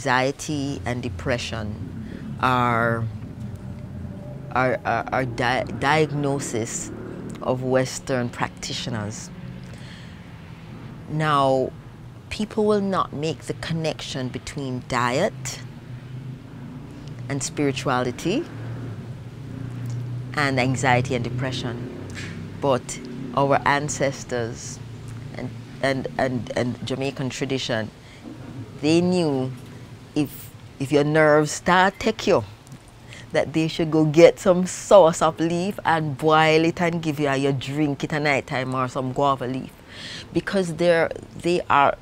anxiety and depression are diagnosis of Western practitioners. Now, people will not make the connection between diet and spirituality and anxiety and depression. But our ancestors and Jamaican tradition, they knew if your nerves start take you, that they should go get some soursop leaf and boil it and give you, and you drink it at night time, or some guava leaf, because they are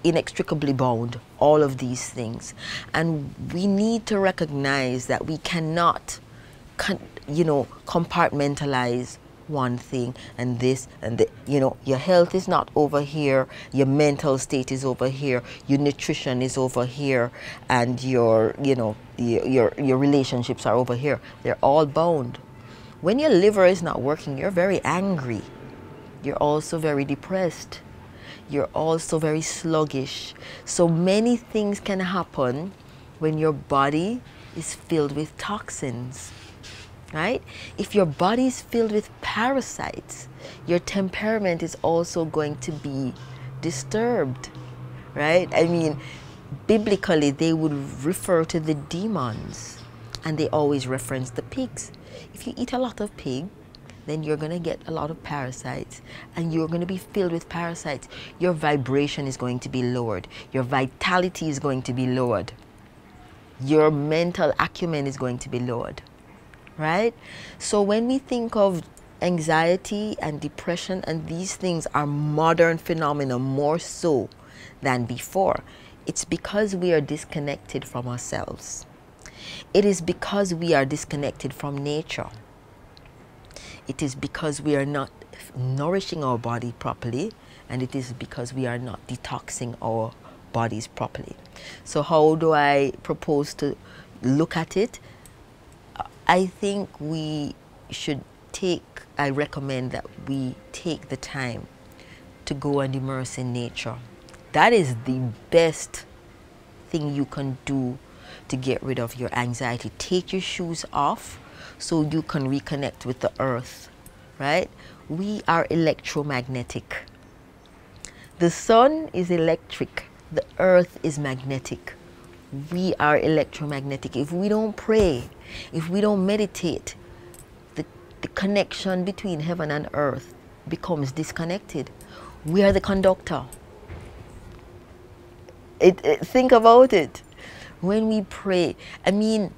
inextricably bound, all of these things. And we need to recognize that we cannot compartmentalize one thing and this and the, your health is not over here, your mental state is over here, your nutrition is over here, and your relationships are over here. They're all bound. When your liver is not working, you're very angry. You're also very depressed. You're also very sluggish. So many things can happen when your body is filled with toxins. Right? If your body is filled with parasites, your temperament is also going to be disturbed. Right? I mean, biblically, they would refer to the demons, and they always reference the pigs. If you eat a lot of pig, then you're going to get a lot of parasites, and you're going to be filled with parasites. Your vibration is going to be lowered. Your vitality is going to be lowered. Your mental acumen is going to be lowered. Right? So when we think of anxiety and depression, and these things are modern phenomena more so than before, it's because we are disconnected from ourselves. It is because we are disconnected from nature. It is because we are not nourishing our body properly, and it is because we are not detoxing our bodies properly. So how do I propose to look at it? I think I recommend that we take the time to go and immerse in nature. That is the best thing you can do to get rid of your anxiety. Take your shoes off so you can reconnect with the earth, right? We are electromagnetic. The sun is electric. The earth is magnetic. We are electromagnetic. If we don't pray, if we don't meditate, the connection between heaven and earth becomes disconnected. We are the conductor. Think about it. When we pray, I mean,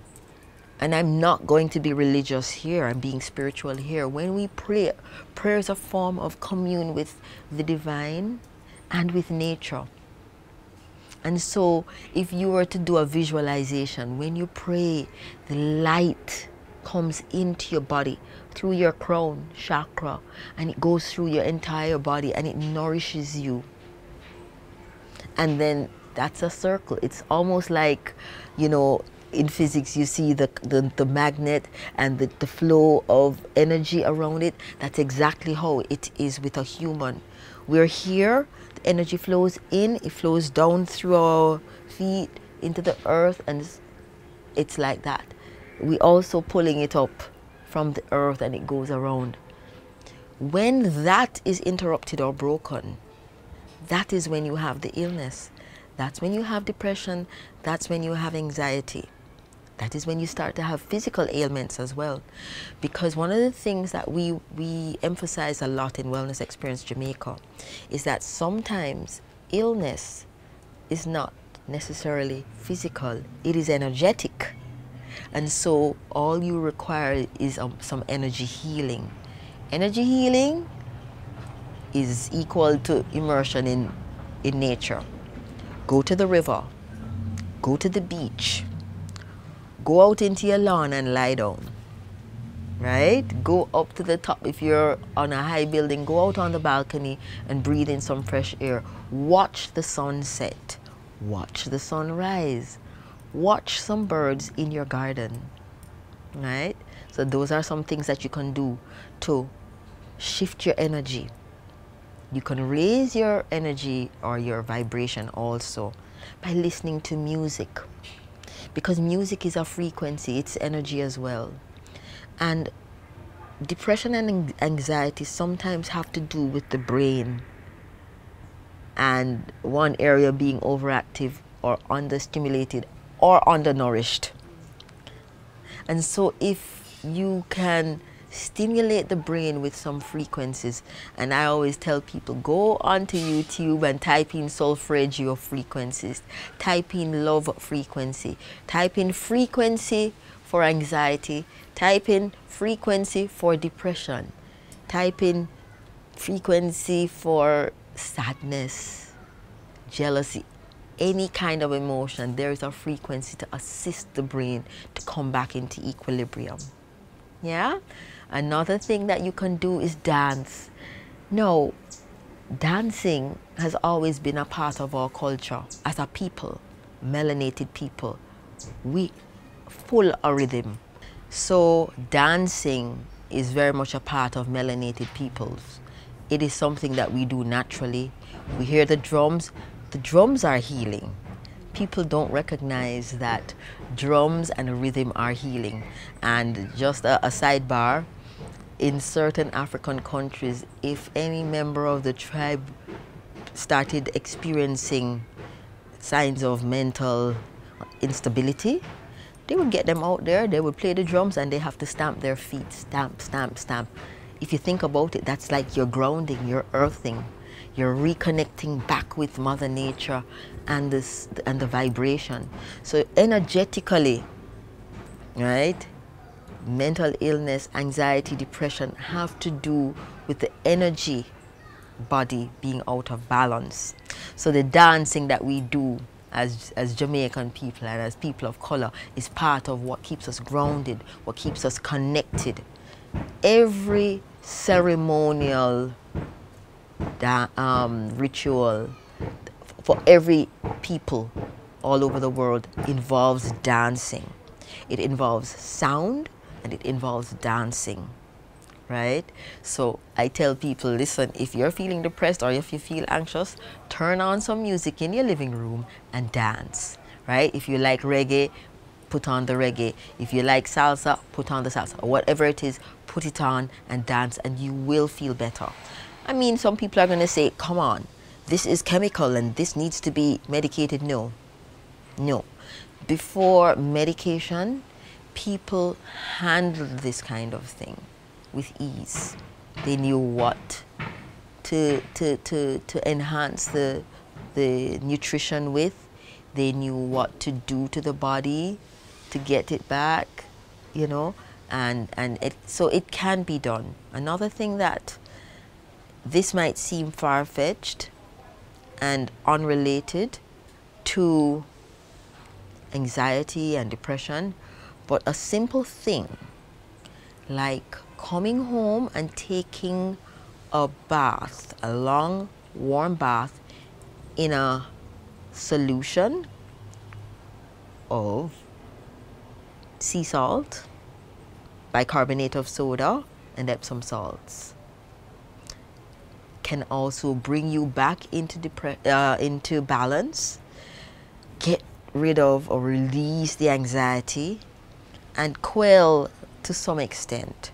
and I'm not going to be religious here, I'm being spiritual here. When we pray, prayer is a form of commune with the divine and with nature. And so if you were to do a visualization, when you pray, the light comes into your body through your crown chakra, and it goes through your entire body, and it nourishes you. And then that's a circle. It's almost like, in physics, you see the magnet and the flow of energy around it. That's exactly how it is with a human. We're here, the energy flows in, it flows down through our feet into the earth, and it's like that. We also pulling it up from the earth, and it goes around. When that is interrupted or broken, that is when you have the illness. That's when you have depression. That's when you have anxiety. That is when you start to have physical ailments as well. Because one of the things that we emphasize a lot in Wellness Experience Jamaica is that sometimes illness is not necessarily physical, it is energetic. And so all you require is some energy healing. Energy healing is equal to immersion in nature. Go to the river, go to the beach, go out into your lawn and lie down, right? Go up to the top. If you're on a high building, go out on the balcony and breathe in some fresh air. Watch the sunset, watch the sunrise, watch some birds in your garden, right? So those are some things that you can do to shift your energy. You can raise your energy or your vibration also by listening to music, because music is a frequency, it's energy as well. And depression and anxiety sometimes have to do with the brain, and one area being overactive or understimulated or undernourished. And so if you can stimulate the brain with some frequencies, and I always tell people, go onto YouTube and type in solfeggio frequencies, type in love frequency, type in frequency for anxiety, type in frequency for depression, type in frequency for sadness, jealousy, any kind of emotion. There is a frequency to assist the brain to come back into equilibrium. Yeah? Another thing that you can do is dance. No, dancing has always been a part of our culture as a people, melanated people. We full of rhythm. So dancing is very much a part of melanated peoples. It is something that we do naturally. We hear the drums are healing. People don't recognize that drums and rhythm are healing. And just a sidebar, in certain African countries, if any member of the tribe started experiencing signs of mental instability, they would get them out there, they would play the drums, and they have to stamp their feet, stamp, stamp, stamp. If you think about it, that's like you're grounding, you're earthing, you're reconnecting back with Mother Nature and the vibration. So energetically, right, mental illness, anxiety, depression have to do with the energy body being out of balance. So the dancing that we do as Jamaican people and as people of color is part of what keeps us grounded, what keeps us connected. Every ceremonial ritual for every people all over the world involves dancing. It involves sound and it involves dancing, right? So I tell people, listen, if you're feeling depressed or if you feel anxious, turn on some music in your living room and dance, right? If you like reggae, put on the reggae. If you like salsa, put on the salsa. Whatever it is, put it on and dance, and you will feel better. I mean, some people are going to say, come on, this is chemical and this needs to be medicated. No, no. Before medication, people handled this kind of thing with ease. They knew what to enhance the nutrition with. They knew what to do to the body to get it back, you know, so it can be done. Another thing that this might seem far-fetched and unrelated to anxiety and depression, but a simple thing like coming home and taking a bath, a long warm bath in a solution of sea salt, bicarbonate of soda, and Epsom salts can also bring you back into balance, get rid of or release the anxiety, and quell to some extent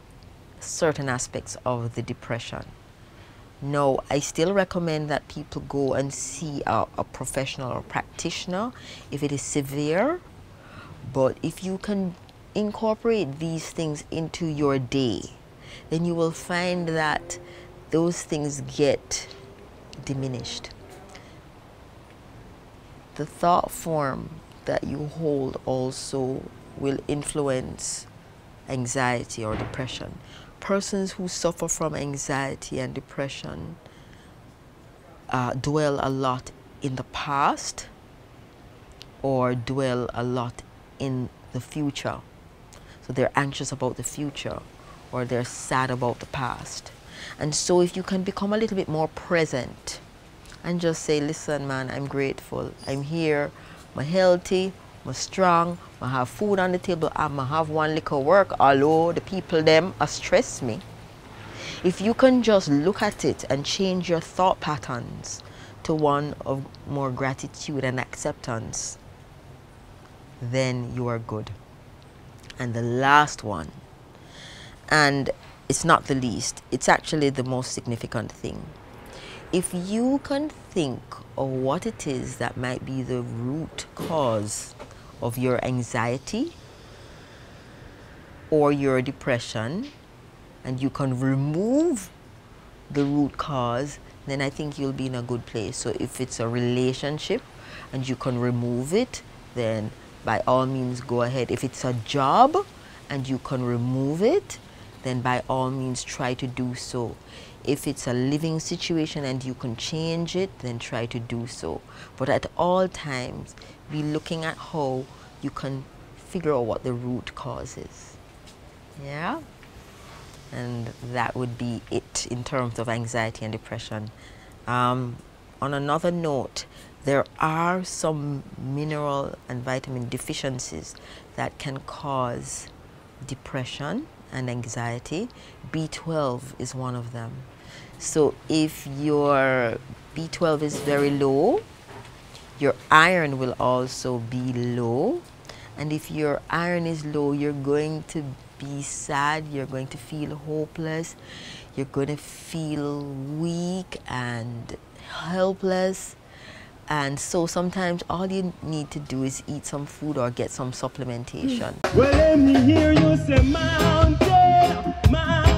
certain aspects of the depression. No, I still recommend that people go and see a professional or practitioner if it is severe. But if you can incorporate these things into your day, then you will find that those things get diminished. The thought form that you hold also will influence anxiety or depression. Persons who suffer from anxiety and depression dwell a lot in the past or dwell a lot in the future. So they're anxious about the future or they're sad about the past. And so if you can become a little bit more present and just say, listen man, I'm grateful, I'm here, I'm healthy, I'm strong, I have food on the table, I have one little work, although the people them stress me. If you can just look at it and change your thought patterns to one of more gratitude and acceptance, then you are good. And the last one, and it's not the least, it's actually the most significant thing. If you can think of what it is that might be the root cause of your anxiety or your depression, and you can remove the root cause, then I think you'll be in a good place. So if it's a relationship and you can remove it, then by all means go ahead. If it's a job and you can remove it, then by all means try to do so. If it's a living situation and you can change it, then try to do so. But at all times, be looking at how you can figure out what the root cause is. Yeah? And that would be it in terms of anxiety and depression. On another note, there are some mineral and vitamin deficiencies that can cause depression and anxiety. B12 is one of them. So if your B12 is very low, your iron will also be low. And if your iron is low, you're going to be sad, you're going to feel hopeless, you're going to feel weak and helpless. And so sometimes all you need to do is eat some food or get some supplementation. Well, let me hear you say mountain, mountain.